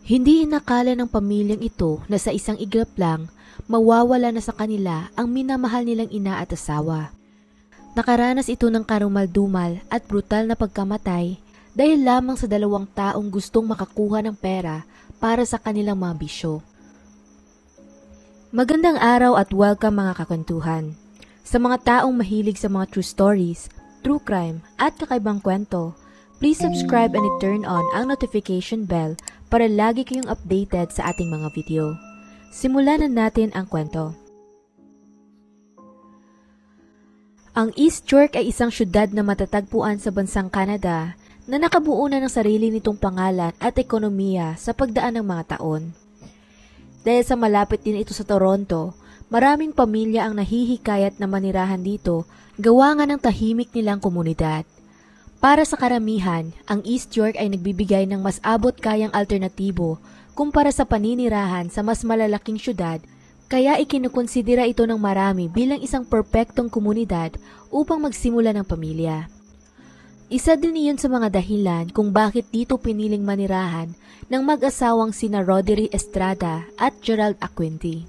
Hindi inakala ng pamilyang ito na sa isang iglap lang, mawawala na sa kanila ang minamahal nilang ina at asawa. Nakaranas ito ng karumal-dumal at brutal na pagkamatay dahil lamang sa 2 taong gustong makakuha ng pera para sa kanilang mga bisyo. Magandang araw at welcome mga kakwentuhan. Sa mga taong mahilig sa mga true stories, true crime at kakaibang kwento, please subscribe and turn on ang notification bell para lagi kayong updated sa ating mga video. Simulan na natin ang kwento. Ang East York ay isang syudad na matatagpuan sa bansang Canada na nakabuo na ng sarili nitong pangalan at ekonomiya sa pagdaan ng mga taon. Dahil sa malapit din ito sa Toronto, maraming pamilya ang nahihikayat na manirahan dito gawa nga ng tahimik nilang komunidad. Para sa karamihan, ang East York ay nagbibigay ng mas abot-kayang alternatibo kumpara sa paninirahan sa mas malalaking syudad, kaya ikinukonsidera ito ng marami bilang isang perpektong komunidad upang magsimula ng pamilya. Isa din iyon sa mga dahilan kung bakit dito piniling manirahan ng mag-asawang sina Roderick Estrada at Gerald Aquinti.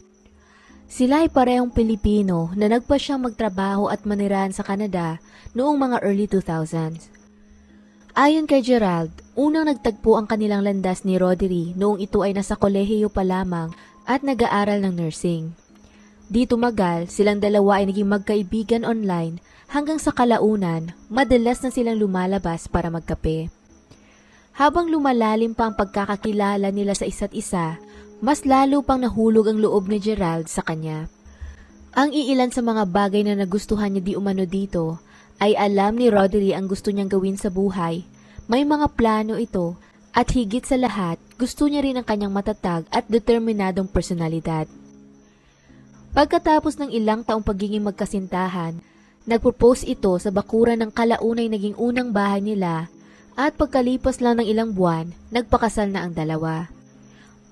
Sila ay parehong Pilipino na nagpasyang magtrabaho at manirahan sa Canada noong mga early 2000s. Ayon kay Gerald, unang nagtagpo ang kanilang landas ni Roderick noong ito ay nasa kolehiyo pa lamang at nag-aaral ng nursing. Di tumagal, silang dalawa ay naging magkaibigan online hanggang sa kalaunan, madalas na silang lumalabas para magkape. Habang lumalalim pa ang pagkakakilala nila sa isa't isa, mas lalo pang nahulog ang loob ni Gerald sa kanya. Ang iilan sa mga bagay na nagustuhan niya di umano dito ay alam ni Roderick ang gusto niyang gawin sa buhay. May mga plano ito at higit sa lahat, gusto niya rin ang kanyang matatag at determinadong personalidad. Pagkatapos ng ilang taong pagiging magkasintahan, nagpropose ito sa bakuran ng kalaunay naging unang bahay nila at pagkalipas lang ng ilang buwan, nagpakasal na ang dalawa.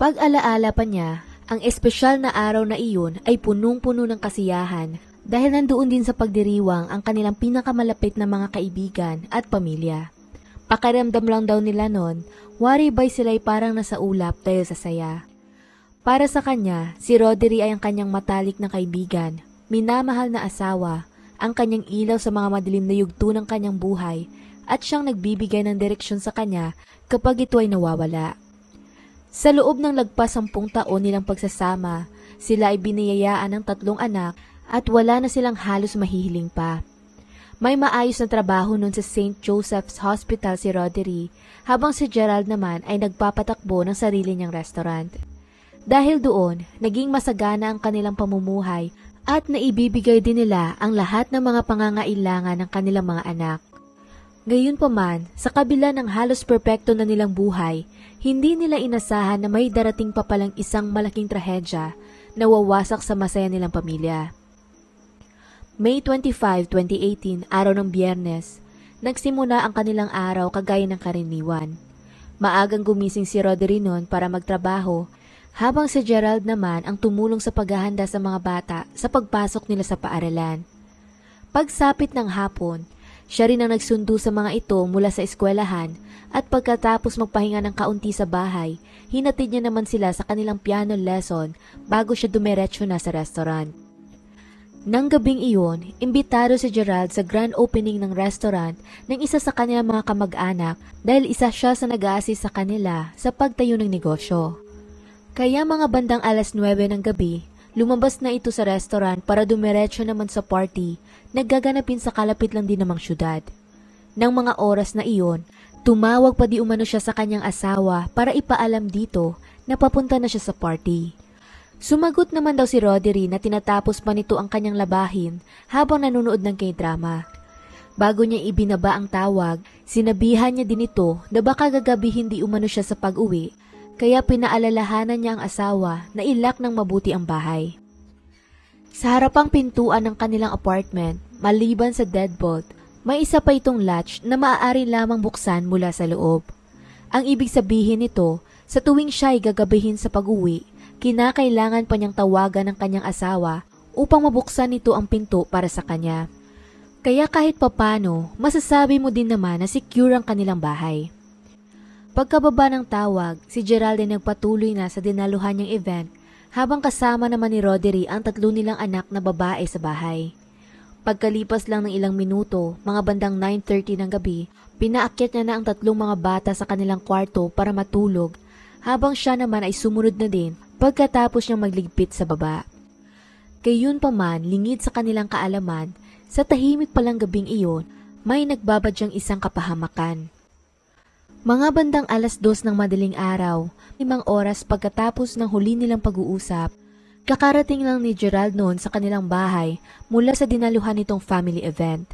Pag-alaala pa niya, ang espesyal na araw na iyon ay punong-puno ng kasiyahan dahil nandoon din sa pagdiriwang ang kanilang pinakamalapit na mga kaibigan at pamilya. Pakiramdam lang daw nila nun, waribay sila'y parang nasa ulap dahil sa saya. Para sa kanya, si Roderick ay ang kanyang matalik na kaibigan, minamahal na asawa, ang kanyang ilaw sa mga madilim na yugto ng kanyang buhay at siyang nagbibigay ng direksyon sa kanya kapag ito ay nawawala. Sa loob ng lagpas 10 taon nilang pagsasama, sila ay biniyayaan ng 3 anak at wala na silang halos mahihiling pa. May maayos na trabaho nun sa St. Joseph's Hospital si Roderick, habang si Gerald naman ay nagpapatakbo ng sarili niyang restaurant. Dahil doon, naging masagana ang kanilang pamumuhay at naibibigay din nila ang lahat ng mga pangangailangan ng kanilang mga anak. Gayunpaman, sa kabila ng halos perpekto na nilang buhay, hindi nila inasahan na may darating pa palang isang malaking trahedya na wawasak sa masaya nilang pamilya. May 25, 2018, araw ng Biyernes, nagsimula ang kanilang araw kagaya ng karaniwan. Maagang gumising si Roderick noon para magtrabaho, habang si Gerald naman ang tumulong sa paghahanda sa mga bata sa pagpasok nila sa paaralan. Pagsapit ng hapon, siya rin ang nagsundo sa mga ito mula sa eskwelahan at pagkatapos magpahinga ng kaunti sa bahay, hinatid niya naman sila sa kanilang piano lesson bago siya dumiretso na sa restaurant. Nang gabing iyon, imbitado si Gerald sa grand opening ng restaurant ng isa sa kanilang mga kamag-anak dahil isa siya sa nag-a-assist sa kanila sa pagtayo ng negosyo. Kaya mga bandang 9:00 ng gabi, lumabas na ito sa restaurant para dumiretso naman sa party na gaganapin sa kalapit lang din namang syudad. Nang mga oras na iyon, tumawag pa di umano siya sa kanyang asawa para ipaalam dito na papunta na siya sa party. Sumagot naman daw si Roderick na tinatapos pa nito ang kanyang labahin habang nanonood ng K-drama. Bago niya ibinaba ang tawag, sinabihan niya din ito na baka gagabi hindi umano siya sa pag-uwi, kaya pinaalalahanan niya ang asawa na ilak ng mabuti ang bahay. Sa harapang pintuan ng kanilang apartment, maliban sa deadbolt, may isa pa itong latch na maaari lamang buksan mula sa loob. Ang ibig sabihin nito, sa tuwing siya ay gagabihin sa pag-uwi, kinakailangan pa niyang tawagan ng kanyang asawa upang mabuksan nito ang pinto para sa kanya. Kaya kahit papano, masasabi mo din naman na secure ang kanilang bahay. Pagkababa ng tawag, si Gerald ay nagpatuloy na sa dinaluhan niyang event habang kasama naman ni Roderick ang 3 nilang anak na babae sa bahay. Pagkalipas lang ng ilang minuto, mga bandang 9:30 ng gabi, pinaakyat niya na ang 3 mga bata sa kanilang kwarto para matulog habang siya naman ay sumunod na din pagkatapos niyang magligpit sa baba. Gayunpaman, lingid sa kanilang kaalaman, sa tahimik palang gabing iyon, may nagbabadyang isang kapahamakan. Mga bandang 2:00 ng madaling araw, 5 oras pagkatapos ng huli nilang pag-uusap, kakarating lang ni Gerald noon sa kanilang bahay mula sa dinaluhan nitong family event.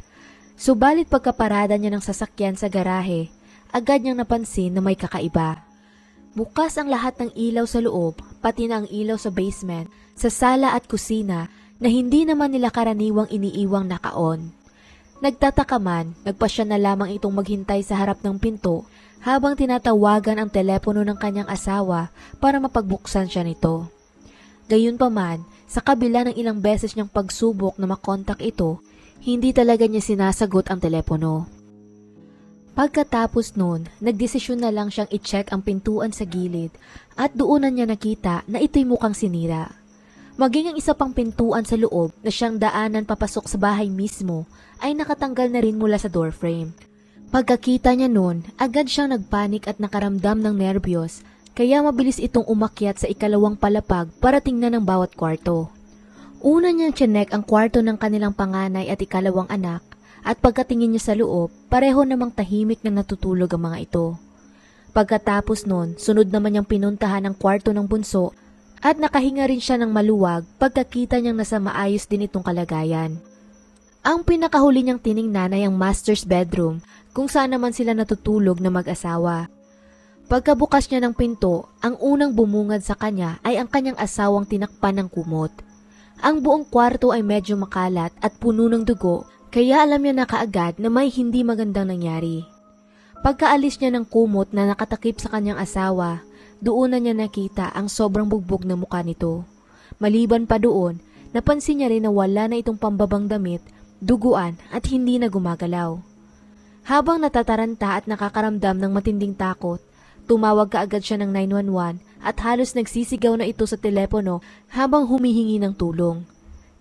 Subalit pagkaparada niya ng sasakyan sa garahe, agad niyang napansin na may kakaiba. Bukas ang lahat ng ilaw sa loob, pati na ang ilaw sa basement, sa sala at kusina na hindi naman nila karaniwang iniiwang naka-on. Nagtataka man, nagpasya na lamang itong maghintay sa harap ng pinto habang tinatawagan ang telepono ng kanyang asawa para mapagbuksan siya nito. Gayunpaman, sa kabila ng ilang beses niyang pagsubok na makontak ito, hindi talaga niya sinasagot ang telepono. Pagkatapos noon, nagdesisyon na lang siyang i-check ang pintuan sa gilid at doonan niya nakita na ito'y mukhang sinira. Maging ang isa pang pintuan sa loob na siyang daanan papasok sa bahay mismo ay nakatanggal na rin mula sa doorframe. Pagkakita niya noon, agad siyang nagpanik at nakaramdam ng nerbiyos, kaya mabilis itong umakyat sa ikalawang palapag para tingnan ang bawat kwarto. Una niyang chinek ang kwarto ng kanilang panganay at ikalawang anak, at pagkatingin niya sa loob, pareho namang tahimik na natutulog ang mga ito. Pagkatapos noon, sunod naman niyang pinuntahan ang kwarto ng bunso at nakahinga rin siya ng maluwag pagkakita niyang nasa maayos din itong kalagayan. Ang pinakahuli niyang tiningnan ay ang master's bedroom kung saan naman sila natutulog na mag-asawa. Pagkabukas niya ng pinto, ang unang bumungad sa kanya ay ang kanyang asawang tinakpan ng kumot. Ang buong kwarto ay medyo makalat at puno ng dugo, kaya alam niya na kaagad na may hindi magandang nangyari. Pagkaalis niya ng kumot na nakatakip sa kanyang asawa, doon na niya nakita ang sobrang bugbog na mukha nito. Maliban pa doon, napansin niya rin na wala na itong pambabang damit, duguan at hindi na gumagalaw. Habang natataranta at nakakaramdam ng matinding takot, tumawag kaagad siya ng 911 at halos nagsisigaw na ito sa telepono habang humihingi ng tulong.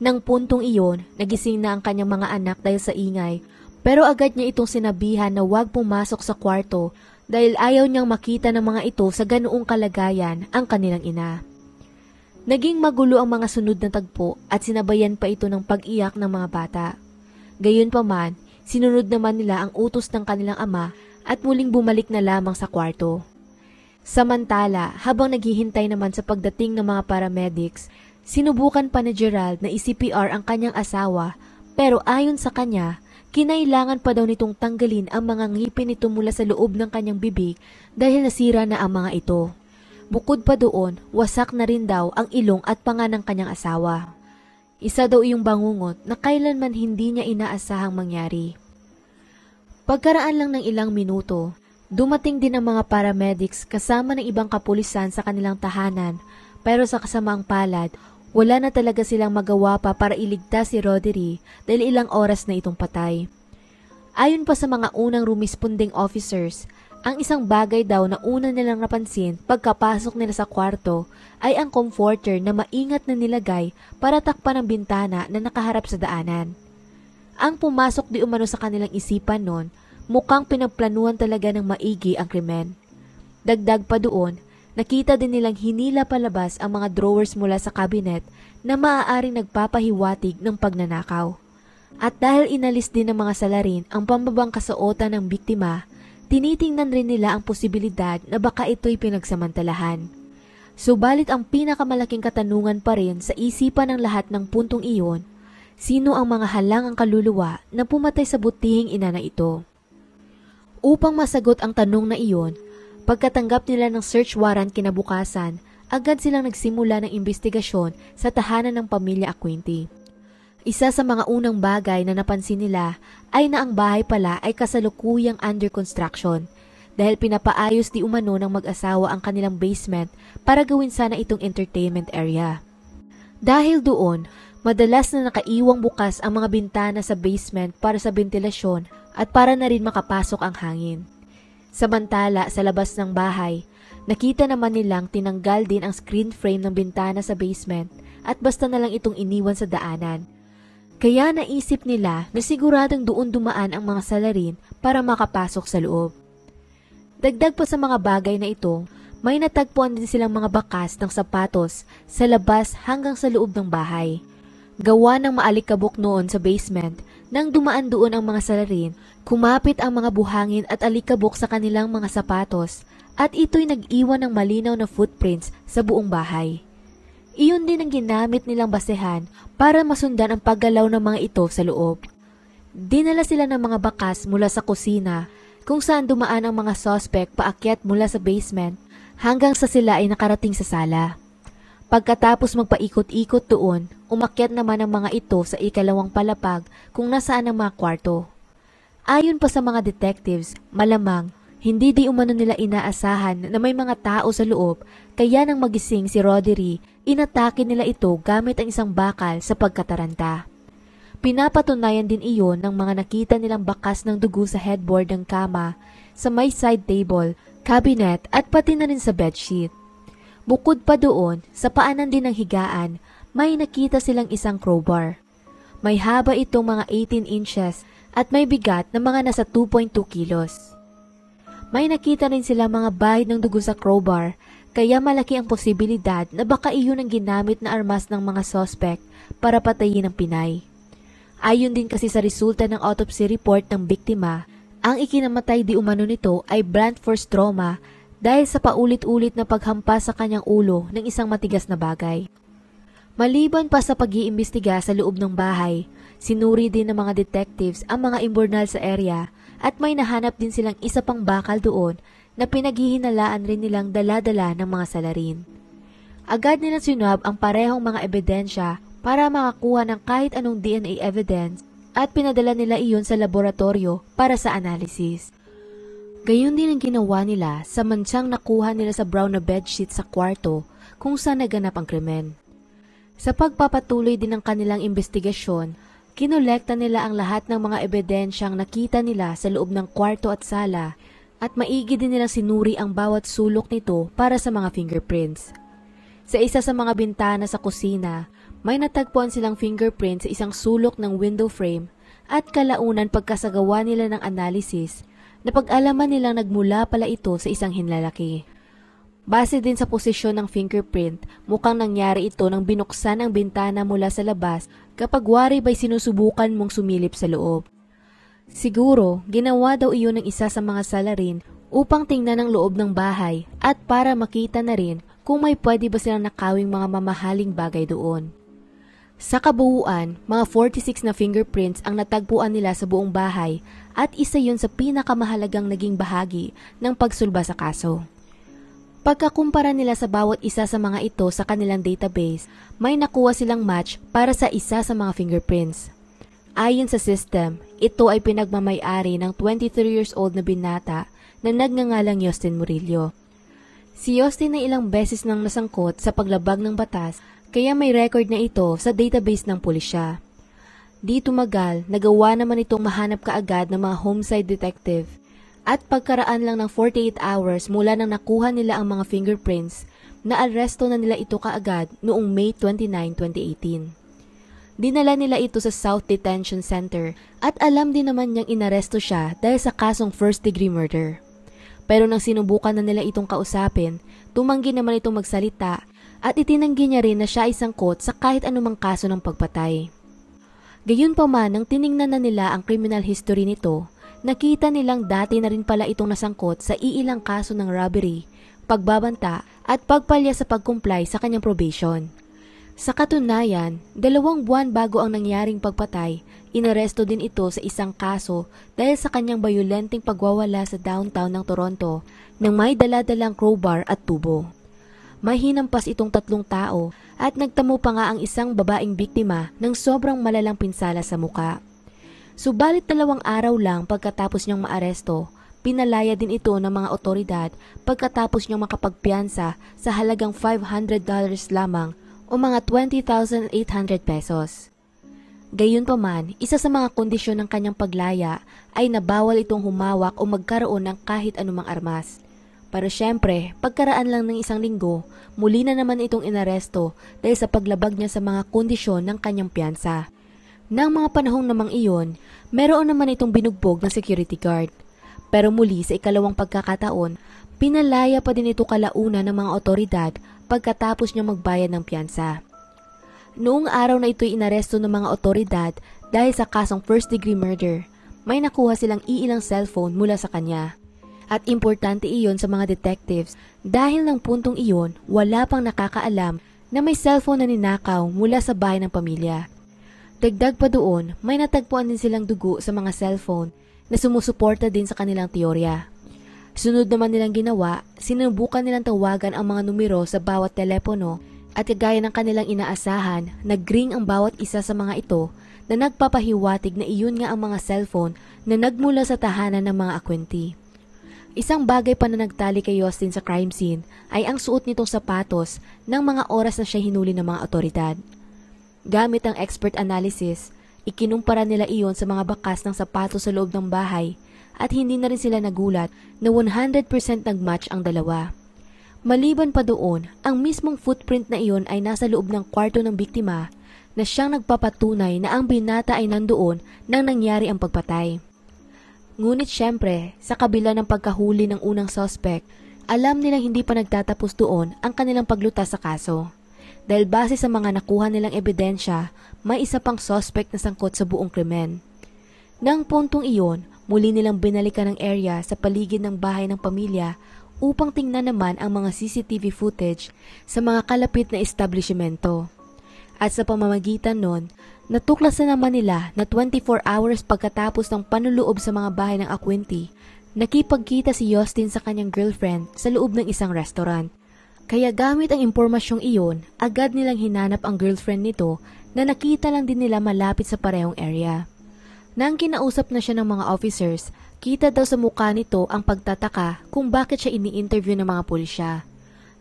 Nang puntong iyon, nagising na ang kanyang mga anak dahil sa ingay, pero agad niya itong sinabihan na huwag pumasok sa kwarto dahil ayaw niyang makita ng mga ito sa ganoong kalagayan ang kanilang ina. Naging magulo ang mga sunod na tagpo at sinabayan pa ito ng pag-iyak ng mga bata. Gayunpaman, sinunod naman nila ang utos ng kanilang ama at muling bumalik na lamang sa kwarto. Samantala, habang naghihintay naman sa pagdating ng mga paramedics, sinubukan pa ni Gerald na i-CPR ang kanyang asawa, pero ayon sa kanya, kinailangan pa daw nitong tanggalin ang mga ngipin nito mula sa loob ng kanyang bibig dahil nasira na ang mga ito. Bukod pa doon, wasak na rin daw ang ilong at panga ng kanyang asawa. Isa daw iyong bangungot na kailanman hindi niya inaasahang mangyari. Pagkaraan lang ng ilang minuto, dumating din ang mga paramedics kasama ng ibang kapulisan sa kanilang tahanan, pero sa kasamaang palad, wala na talaga silang magawa pa para iligtas si Roderick dahil ilang oras na itong patay. Ayon pa sa mga unang rumisponding officers, ang isang bagay daw na una nilang napansin pagkapasok nila sa kwarto ay ang comforter na maingat na nilagay para takpan ang bintana na nakaharap sa daanan. Ang pumasok di umano sa kanilang isipan noon, mukhang pinagplanuhan talaga ng maigi ang krimen. Dagdag pa doon, nakita din nilang hinila palabas ang mga drawers mula sa cabinet na maaaring nagpapahiwatig ng pagnanakaw. At dahil inalis din ng mga salarin ang pambabang kasuotan ng biktima, tinitingnan rin nila ang posibilidad na baka ito'y pinagsamantalahan. Subalit ang pinakamalaking katanungan pa rin sa isipan ng lahat ng puntong iyon, sino ang mga halangang kaluluwa na pumatay sa butihing ina na ito? Upang masagot ang tanong na iyon, pagkatanggap nila ng search warrant kinabukasan, agad silang nagsimula ng investigasyon sa tahanan ng pamilya Acquinte. Isa sa mga unang bagay na napansin nila ay na ang bahay pala ay kasalukuyang under construction dahil pinapaayos di umano ng mag-asawa ang kanilang basement para gawin sana itong entertainment area. Dahil doon, madalas na nakaiwang bukas ang mga bintana sa basement para sa ventilasyon at para na rin makapasok ang hangin. Samantala sa labas ng bahay, nakita naman nilang tinanggal din ang screen frame ng bintana sa basement at basta na lang itong iniwan sa daanan. Kaya naisip nila na siguradong doon dumaan ang mga salarin para makapasok sa loob. Dagdag pa sa mga bagay na ito, may natagpuan din silang mga bakas ng sapatos sa labas hanggang sa loob ng bahay. Gawa ng maalikabok noon sa basement, nang dumaan doon ang mga salarin, kumapit ang mga buhangin at alikabok sa kanilang mga sapatos at ito'y nag-iwan ng malinaw na footprints sa buong bahay. Iyon din ang ginamit nilang basehan para masundan ang paggalaw ng mga ito sa loob. Dinala sila ng mga bakas mula sa kusina kung saan dumaan ang mga suspect paakyat mula sa basement hanggang sa sila ay nakarating sa sala. Pagkatapos magpaikot-ikot doon, umakyat naman ang mga ito sa ikalawang palapag kung nasaan ang mga kwarto. Ayon pa sa mga detectives, malamang hindi di umano nila inaasahan na may mga tao sa loob, kaya nang magising si Roderick, inatake nila ito gamit ang isang bakal sa pagkataranta. Pinapatunayan din iyon ng mga nakita nilang bakas ng dugo sa headboard ng kama, sa may side table, cabinet at pati na rin sa bedsheet. Bukod pa doon, sa paanan din ng higaan, may nakita silang isang crowbar. May haba itong mga 18 inches at may bigat na mga nasa 2.2 kilos. May nakita rin sila mga bahid ng dugo sa crowbar, kaya malaki ang posibilidad na baka iyon ang ginamit na armas ng mga suspect para patayin ang Pinay. Ayon din kasi sa resulta ng autopsy report ng biktima, ang ikinamatay di umano nito ay blunt force trauma dahil sa paulit-ulit na paghampas sa kanyang ulo ng isang matigas na bagay. Maliban pa sa pag-iimbestiga sa loob ng bahay, sinuri din ng mga detectives ang mga imburnal sa area at may nahanap din silang isa pang bakal doon na pinaghihinalaan rin nilang dala-dala ng mga salarin. Agad nilang sinwab ang parehong mga ebidensya para makakuha ng kahit anong DNA evidence at pinadala nila iyon sa laboratorio para sa analysis. Gayon din ang ginawa nila sa mansyang nakuha nila sa brown na bedsheet sa kwarto kung saan naganap ang krimen. Sa pagpapatuloy din ng kanilang investigasyon, kinolekta nila ang lahat ng mga ebidensyang nakita nila sa loob ng kwarto at sala at maigi din nilang sinuri ang bawat sulok nito para sa mga fingerprints. Sa isa sa mga bintana sa kusina, may natagpuan silang fingerprint sa isang sulok ng window frame at kalaunan pagkasagawa nila ng analysis, napag-alaman nilang nagmula pala ito sa isang hinlalaki. Base din sa posisyon ng fingerprint, mukhang nangyari ito nang binuksan ang bintana mula sa labas kapag wari ba'y sinusubukan mong sumilip sa loob. Siguro, ginawa daw iyon ng isa sa mga salarin upang tingnan ang loob ng bahay at para makita na rin kung may pwede ba silang nakawing mga mamahaling bagay doon. Sa kabuuan, mga 46 na fingerprints ang natagpuan nila sa buong bahay at isa yun sa pinakamahalagang naging bahagi ng pagsulba sa kaso. Pagkakumpara nila sa bawat isa sa mga ito sa kanilang database, may nakuha silang match para sa isa sa mga fingerprints. Ayon sa system, ito ay pinagmamay-ari ng 23 years old na binata na nagngangalang Justin Murillo. Si Justin ay ilang beses nang nasangkot sa paglabag ng batas kaya may record na ito sa database ng pulisya. Di tumagal, nagawa naman itong mahanap kaagad ng mga homicide detective at pagkaraan lang ng 48 hours mula nang nakuha nila ang mga fingerprints, naaresto na nila ito kaagad noong May 29, 2018. Dinala nila ito sa South Detention Center at alam din naman niyang inaresto siya dahil sa kasong first-degree murder. Pero nang sinubukan na nila itong kausapin, tumanggi naman itong magsalita at itinanggi niya rin na siya ay sangkot sa kahit anumang kaso ng pagpatay. Gayunpaman, nang tiningnan na nila ang criminal history nito, nakita nilang dati na rin pala itong nasangkot sa iilang kaso ng robbery, pagbabanta at pagpalya sa pag-comply sa kanyang probation. Sa katunayan, 2 buwan bago ang nangyaring pagpatay, inaresto din ito sa isang kaso dahil sa kanyang bayolenteng pagwawala sa downtown ng Toronto nang may dala-dalang crowbar at tubo. May hinampas itong 3 tao at nagtamo pa nga ang isang babaeng biktima ng sobrang malalang pinsala sa muka. Subalit 2 araw lang pagkatapos niyang maaresto, pinalaya din ito ng mga otoridad pagkatapos niyang makapagpiyansa sa halagang $500 lamang o mga 20,800 pesos. Gayunpaman, isa sa mga kondisyon ng kanyang paglaya ay na bawal itong humawak o magkaroon ng kahit anumang armas. Pero syempre, pagkaraan lang ng isang linggo, muli na naman itong inaresto dahil sa paglabag niya sa mga kondisyon ng kanyang piyansa. Nang mga panahong namang iyon, meron naman itong binugbog ng security guard. Pero muli sa ikalawang pagkakataon, pinalaya pa din ito kalauna ng mga otoridad pagkatapos niya magbayad ng piyansa. Noong araw na ito'y inaresto ng mga otoridad dahil sa kasong first-degree murder, may nakuha silang iilang cellphone mula sa kanya. At importante iyon sa mga detectives dahil ng puntong iyon wala pang nakakaalam na may cellphone na ninakaw mula sa bahay ng pamilya. Dagdag pa doon, may natagpuan din silang dugo sa mga cellphone na sumusuporta din sa kanilang teorya. Sunod naman nilang ginawa, sinubukan nilang tawagan ang mga numero sa bawat telepono at kagaya ng kanilang inaasahan, nag-ring ang bawat isa sa mga ito na nagpapahiwatig na iyon nga ang mga cellphone na nagmula sa tahanan ng mga akwenti. Isang bagay pa na nagtali kay Yustin sa crime scene ay ang suot nitong sapatos ng mga oras na siya hinuli ng mga otoridad. Gamit ang expert analysis, ikinumpara nila iyon sa mga bakas ng sapatos sa loob ng bahay at hindi na rin sila nagulat na 100% nagmatch ang dalawa. Maliban pa doon, ang mismong footprint na iyon ay nasa loob ng kwarto ng biktima na siyang nagpapatunay na ang binata ay nandoon nang nangyari ang pagpatay. Ngunit syempre, sa kabila ng pagkahuli ng unang suspect, alam nilang hindi pa nagtatapos doon ang kanilang paglutas sa kaso. Dahil base sa mga nakuha nilang ebidensya, may isa pang suspect na sangkot sa buong krimen. Nang puntong iyon, muli nilang binalikan ang area sa paligid ng bahay ng pamilya upang tingnan naman ang mga CCTV footage sa mga kalapit na establishmento. At sa pamamagitan nun, natuklasan naman nila na 24 hours pagkatapos ng panloloob sa mga bahay ng akwenti, nakipagkita si Yustin sa kanyang girlfriend sa loob ng isang restaurant. Kaya gamit ang impormasyong iyon, agad nilang hinanap ang girlfriend nito na nakita lang din nila malapit sa parehong area. Nang kinausap na siya ng mga officers, kita daw sa mukha nito ang pagtataka kung bakit siya ini-interview ng mga pulisya.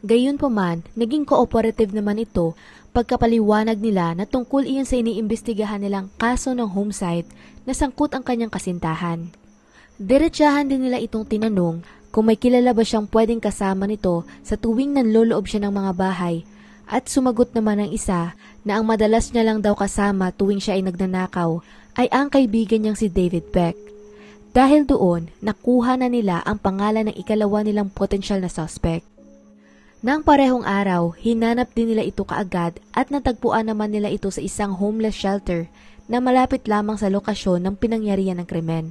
Gayunpaman, naging cooperative naman ito pagkapaliwanag nila na tungkol iyon sa iniimbestigahan nilang kaso ng homicide na sangkot ang kanyang kasintahan. Diretsahan din nila itong tinanong kung may kilala ba siyang pwedeng kasama nito sa tuwing nanloloob siya ng mga bahay at sumagot naman ang isa na ang madalas niya lang daw kasama tuwing siya ay nagnanakaw ay ang kaibigan niyang si David Beck. Dahil doon, nakuha na nila ang pangalan ng ikalawa nilang potensyal na suspect. Nang parehong araw, hinanap din nila ito kaagad at natagpuan naman nila ito sa isang homeless shelter na malapit lamang sa lokasyon ng pinangyarihan ng krimen.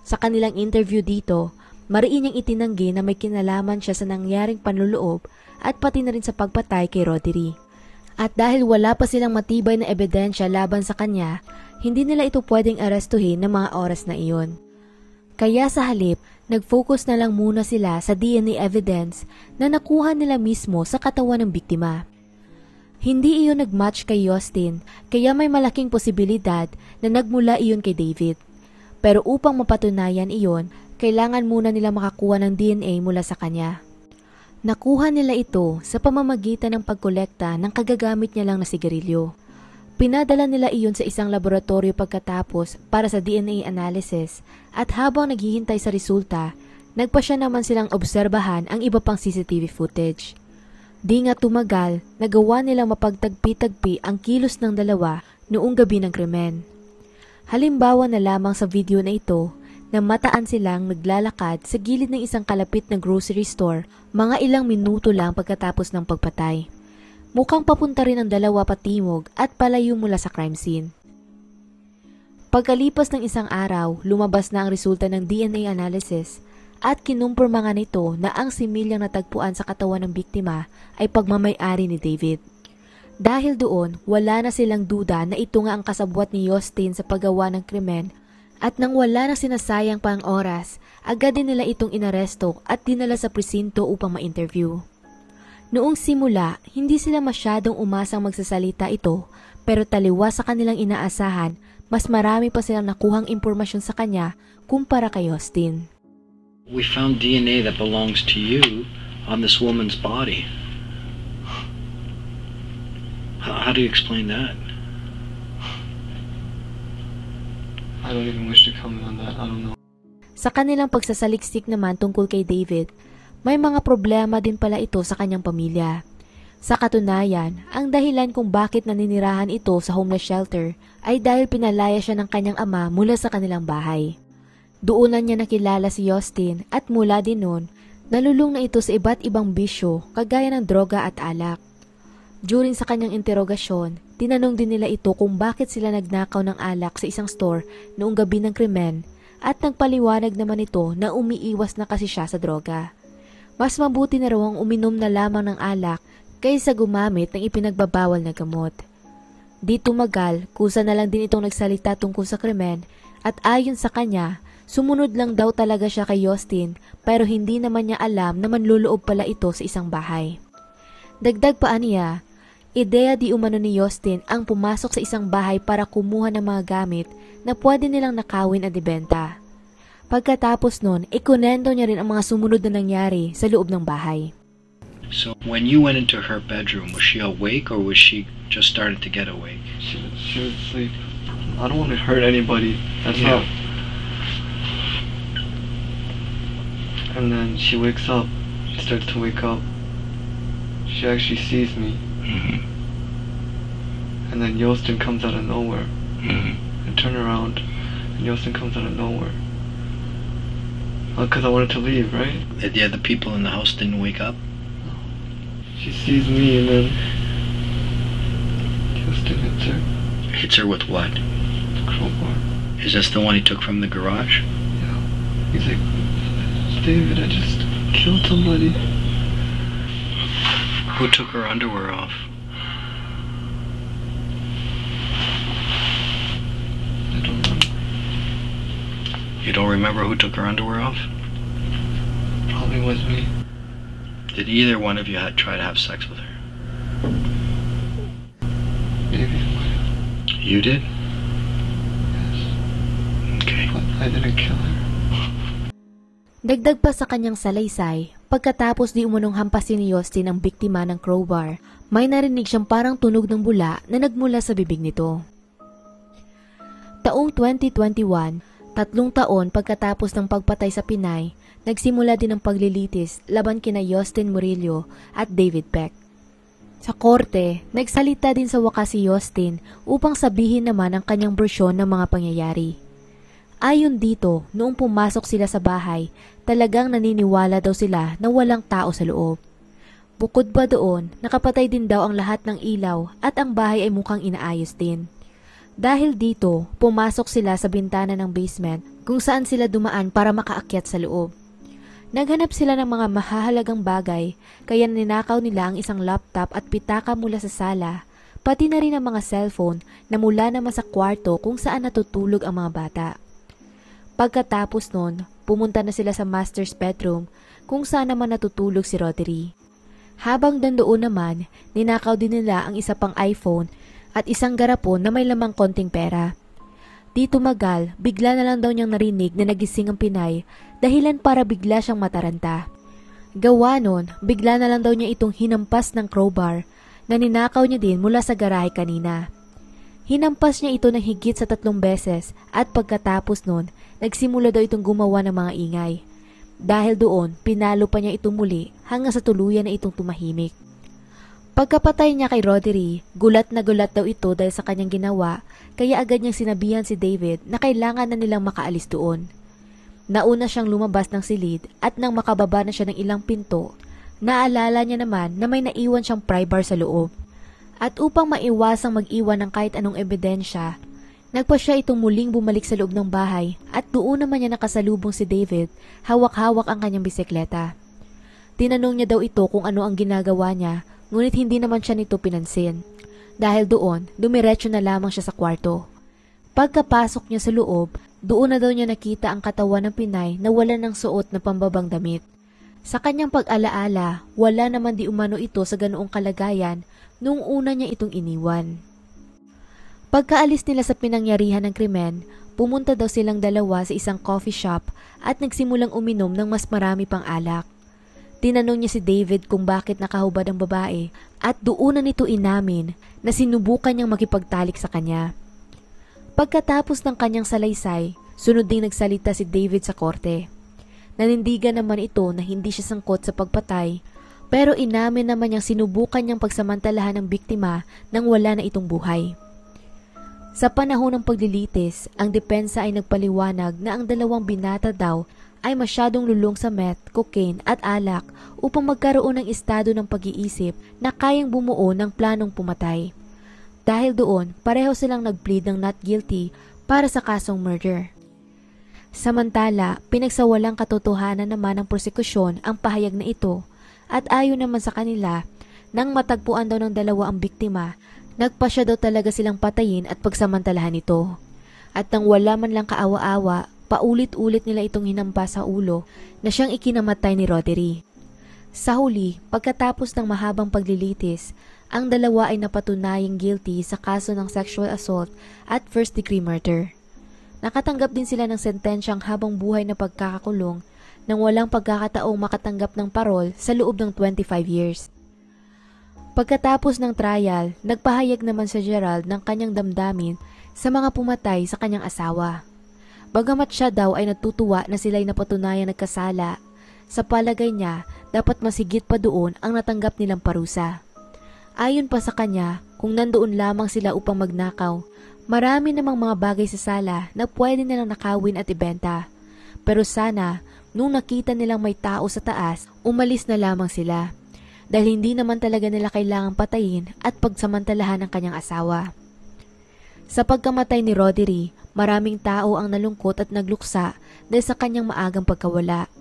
Sa kanilang interview dito, mariin niyang itinanggi na may kinalaman siya sa nangyaring panluloob at pati na rin sa pagpatay kay Roderick. At dahil wala pa silang matibay na ebidensya laban sa kanya, hindi nila ito pwedeng arestuhin ng mga oras na iyon. Kaya sa halip, nag-focus na lang muna sila sa DNA evidence na nakuha nila mismo sa katawan ng biktima. Hindi iyon nag-match kay Yustin, kaya may malaking posibilidad na nagmula iyon kay David. Pero upang mapatunayan iyon, kailangan muna nila makakuha ng DNA mula sa kanya. Nakuha nila ito sa pamamagitan ng pagkolekta ng kagagamit niya lang na sigarilyo. Pinadala nila iyon sa isang laboratorio pagkatapos para sa DNA analysis at habang naghihintay sa resulta, nagpasya naman silang obserbahan ang iba pang CCTV footage. Di nga tumagal, nagawa nilang mapagtagpi-tagpi ang kilos ng dalawa noong gabi ng krimen. Halimbawa na lamang sa video na ito, na mataan silang naglalakad sa gilid ng isang kalapit na grocery store mga ilang minuto lang pagkatapos ng pagpatay. Mukhang papunta rin ang dalawa patimog at palayo mula sa crime scene. Pagkalipas ng isang araw, lumabas na ang resulta ng DNA analysis at kinumpirma nga nito na ang similyang natagpuan sa katawan ng biktima ay pagmamay-ari ni David. Dahil doon, wala na silang duda na ito nga ang kasabwat ni Yustin sa paggawa ng krimen at nang wala na sinasayang pa ang oras, agad din nila itong inaresto at dinala sa presinto upang ma-interview. Noong simula, hindi sila masyadong umasang magsasalita ito pero taliwas sa kanilang inaasahan, mas marami pa silang nakuhang impormasyon sa kanya kumpara kay Yustin. We found DNA that belongs to you on this woman's body. How do you explain that? I don't even wish to comment on that. I don't know. Sa kanilang pagsasaliksik naman tungkol kay David, may mga problema din pala ito sa kanyang pamilya. Sa katunayan, ang dahilan kung bakit naninirahan ito sa homeless shelter ay dahil pinalaya siya ng kanyang ama mula sa kanilang bahay. Doonan niya nakilala si Justin at mula din noon, nalulung na ito sa iba't ibang bisyo kagaya ng droga at alak. During sa kanyang interogasyon, tinanong din nila ito kung bakit sila nagnakaw ng alak sa isang store noong gabi ng krimen at nagpaliwanag naman ito na umiiwas na kasi siya sa droga. Mas mabuti na raw ang uminom na lamang ng alak kaysa gumamit ng ipinagbabawal na gamot. Di tumagal, kusa na lang din itong nagsalita tungkol sa krimen at ayon sa kanya, sumunod lang daw talaga siya kay Justin pero hindi naman niya alam na manluloob pala ito sa isang bahay. Dagdag pa niya, ideya di umano ni Justin ang pumasok sa isang bahay para kumuha ng mga gamit na pwede nilang nakawin at ibenta. Pagkatapos nun, ikunento niya rin ang mga sumunod na nangyari sa loob ng bahay. So when you went into her bedroom, was she awake or was she just starting to get awake? She was asleep. I don't want to hurt anybody. That's Yeah. not. And then she wakes up. She starts to wake up. She actually sees me. Mm-hmm. And then Yostin comes out of nowhere. Mm-hmm. I turn around, and Yostin comes out of nowhere. Because I wanted to leave, right? The other people in the house didn't wake up? She sees me, and then Yostin hits her. Hits her with what? The crowbar. Is this the one he took from the garage? Yeah. He's like, David, I just killed somebody. Who took her underwear off? I don't know. You don't remember who took her underwear off? Probably was me. Did either one of you try to have sex with her? Maybe I might have. You did? Yes. Okay. But I didn't kill her. Dagdag pa sa kanyang salaysay, pagkatapos di umunong hampasin ni Justin ang biktima ng crowbar, may narinig siyang parang tunog ng bula na nagmula sa bibig nito. Taong 2021, 3 taon pagkatapos ng pagpatay sa Pinay, nagsimula din ang paglilitis laban kina Justin Murillo at David Peck. Sa korte, nagsalita din sa wakas si Justin upang sabihin naman ang kanyang bersyon ng mga pangyayari. Ayon dito, noong pumasok sila sa bahay, talagang naniniwala daw sila na walang tao sa loob. Bukod pa doon, nakapatay din daw ang lahat ng ilaw at ang bahay ay mukhang inaayos din. Dahil dito, pumasok sila sa bintana ng basement kung saan sila dumaan para makaakyat sa loob. Naghanap sila ng mga mahahalagang bagay kaya ninakaw nila ang isang laptop at pitaka mula sa sala, pati na rin ang mga cellphone na mula naman sa kwarto kung saan natutulog ang mga bata. Pagkatapos nun, pumunta na sila sa master's bedroom kung saan naman natutulog si Roderick. Habang dandoon naman, ninakaw din nila ang isa pang iPhone at isang garapon na may lamang konting pera. Di tumagal, bigla na lang daw niyang narinig na nagising ang Pinay dahilan para bigla siyang mataranta. Gawa nun, bigla na lang daw niya itong hinampas ng crowbar na ninakaw niya din mula sa garahe kanina. Hinampas niya ito ng higit sa 3 beses at pagkatapos nun, nagsimula daw itong gumawa ng mga ingay. Dahil doon, pinalo pa niya itong muli hanggang sa tuluyan na itong tumahimik. Pagkapatay niya kay Roderick, gulat na gulat daw ito dahil sa kanyang ginawa, kaya agad niyang sinabihan si David na kailangan na nilang makaalis doon. Nauna siyang lumabas ng silid at nang makababa na siya ng ilang pinto, naalala niya naman na may naiwan siyang pry bar sa loob. At upang maiwasang mag-iwan ng kahit anong ebidensya, nagpa siya itong muling bumalik sa loob ng bahay at doon naman niya nakasalubong si David, hawak-hawak ang kanyang bisikleta. Tinanong niya daw ito kung ano ang ginagawa niya, ngunit hindi naman siya nito pinansin. Dahil doon, dumiretso na lamang siya sa kwarto. Pagkapasok niya sa loob, doon na daw niya nakita ang katawan ng Pinay na wala ng suot na pambabang damit. Sa kanyang pag-alaala, wala naman di umano ito sa ganoong kalagayan noong una niya itong iniwan. Pagkaalis nila sa pinangyarihan ng krimen, pumunta daw silang dalawa sa isang coffee shop at nagsimulang uminom ng mas marami pang alak. Tinanong niya si David kung bakit nakahubad ang babae at doon na nito inamin na sinubukan niyang makipagtalik sa kanya. Pagkatapos ng kanyang salaysay, sunod ding nagsalita si David sa korte. Nanindigan naman ito na hindi siya sangkot sa pagpatay, pero inamin naman niyang sinubukan niyang pagsamantalahan ng biktima nang wala na itong buhay. Sa panahon ng paglilitis, ang depensa ay nagpaliwanag na ang dalawang binata daw ay masyadong lulong sa meth, cocaine at alak upang magkaroon ng estado ng pag-iisip na kayang bumuo ng planong pumatay. Dahil doon, pareho silang nag-plead ng not guilty para sa kasong murder. Samantala, pinagsawalang katotohanan naman ng prosekusyon ang pahayag na ito at ayon naman sa kanila, nang matagpuan daw ng dalawa ang biktima, nagpasya daw talaga silang patayin at pagsamantalahan ito. At nang wala man lang kaawa-awa, paulit-ulit nila itong hinampa sa ulo na siyang ikinamatay ni Roderick. Sa huli, pagkatapos ng mahabang paglilitis, ang dalawa ay napatunayang guilty sa kaso ng sexual assault at first-degree murder. Nakatanggap din sila ng sentensyang habang buhay na pagkakakulong nang walang pagkakataong makatanggap ng parol sa loob ng 25 years. Pagkatapos ng trial, nagpahayag naman si Gerald ng kanyang damdamin sa mga pumatay sa kanyang asawa. Bagamat siya daw ay natutuwa na sila'y napatunayang nagkasala, sa palagay niya dapat masigit pa doon ang natanggap nilang parusa. Ayon pa sa kanya, kung nandoon lamang sila upang magnakaw, marami namang mga bagay sa sala na pwede nilang nakawin at ibenta. Pero sana, nung nakita nilang may tao sa taas, umalis na lamang sila. Dahil hindi naman talaga nila kailangang patayin at pagsamantalahan ang kanyang asawa. Sa pagkamatay ni Roderick, maraming tao ang nalungkot at nagluksa dahil sa kanyang maagang pagkawala.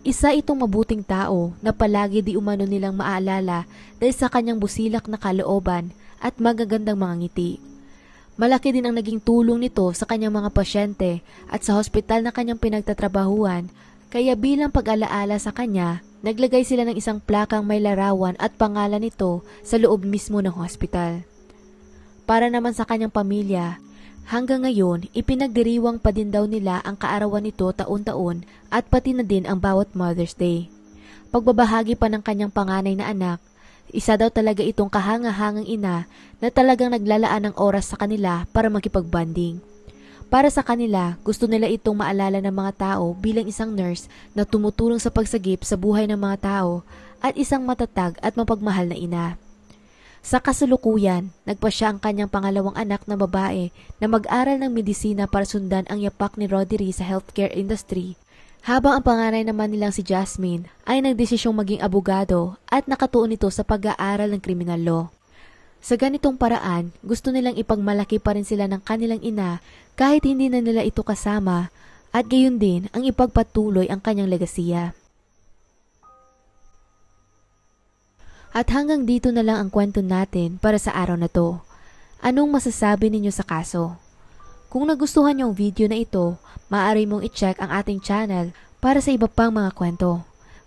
Isa itong mabuting tao na palagi di umano nilang maalala dahil sa kanyang busilak na kalooban at magagandang mga ngiti. Malaki din ang naging tulong nito sa kanyang mga pasyente at sa hospital na kanyang pinagtatrabahuan, kaya bilang pag-alaala sa kanya, naglagay sila ng isang plakang may larawan at pangalan nito sa loob mismo ng hospital. Para naman sa kanyang pamilya, hanggang ngayon, ipinagdiriwang pa din daw nila ang kaarawan nito taon-taon at pati na din ang bawat Mother's Day. Pagbabahagi pa ng kanyang panganay na anak, isa daw talaga itong kahanga-hangang ina na talagang naglalaan ng oras sa kanila para makipagbanding. Para sa kanila, gusto nila itong maalala ng mga tao bilang isang nurse na tumutulong sa pagsagip sa buhay ng mga tao at isang matatag at mapagmahal na ina. Sa kasalukuyan, nagpasya ang kanyang pangalawang anak na babae na mag-aral ng medisina para sundan ang yapak ni Roderick sa healthcare industry, habang ang panganay naman nilang si Jasmine ay nagdesisyong maging abogado at nakatuon ito sa pag-aaral ng criminal law. Sa ganitong paraan, gusto nilang ipagmalaki pa rin sila ng kanilang ina kahit hindi na nila ito kasama at gayon din ang ipagpatuloy ang kanyang legasiya. At hanggang dito na lang ang kwento natin para sa araw na to. Anong masasabi ninyo sa kaso? Kung nagustuhan niyo ang video na ito, maaari mong i-check ang ating channel para sa iba pang mga kwento.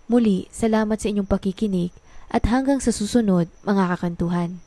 Muli, salamat sa inyong pakikinig at hanggang sa susunod mga kakantuhan.